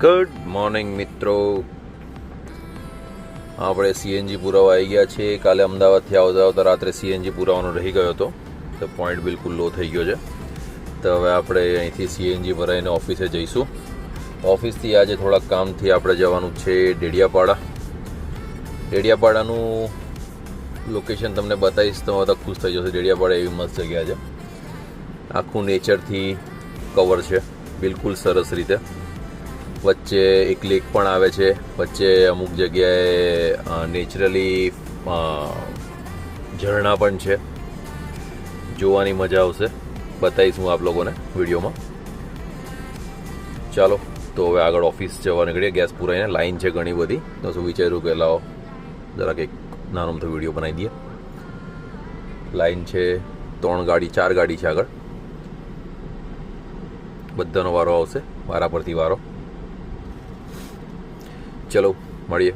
Good morning મિત્રો, આપણે CNG પુરાવા આવી ગયા છે. કાલે અમદાવાદથી આવતા આવતા રાત્રે સીએનજી પુરાવાનો રહી ગયો હતો, તો પોઈન્ટ બિલકુલ લો થઈ ગયો છે. તો હવે આપણે અહીંથી સીએનજી ભરાઈને ઓફિસે જઈશું. ઓફિસથી આજે થોડાક કામથી આપણે જવાનું છે ડેડિયાપાડા. ડેડિયાપાડાનું લોકેશન તમને બતાવીશ તો બધા ખુશ થઈ જશે. ડેડિયાપાડા એવી મસ્ત જગ્યા છે, આખું નેચરથી કવર છે, બિલકુલ સરસ રીતે. વચ્ચે એક લેક પણ આવે છે, વચ્ચે અમુક જગ્યાએ નેચરલી ઝરણા પણ છે, જોવાની મજા આવશે. બતાવીશ હું આપ લોકોને વિડીયોમાં. ચાલો તો હવે આગળ ઓફિસ જવા નીકળીએ. ગેસ પુરાઈને લાઈન છે ઘણી બધી, તો શું વિચાર્યું કે લાવો જરાક એક નાનો મોટો વિડીયો બનાવી દઈએ. લાઈન છે 4 ગાડી છે આગળ, બધાનો વારો આવશે, વારા પરથી વારો. ચલો મળીએ.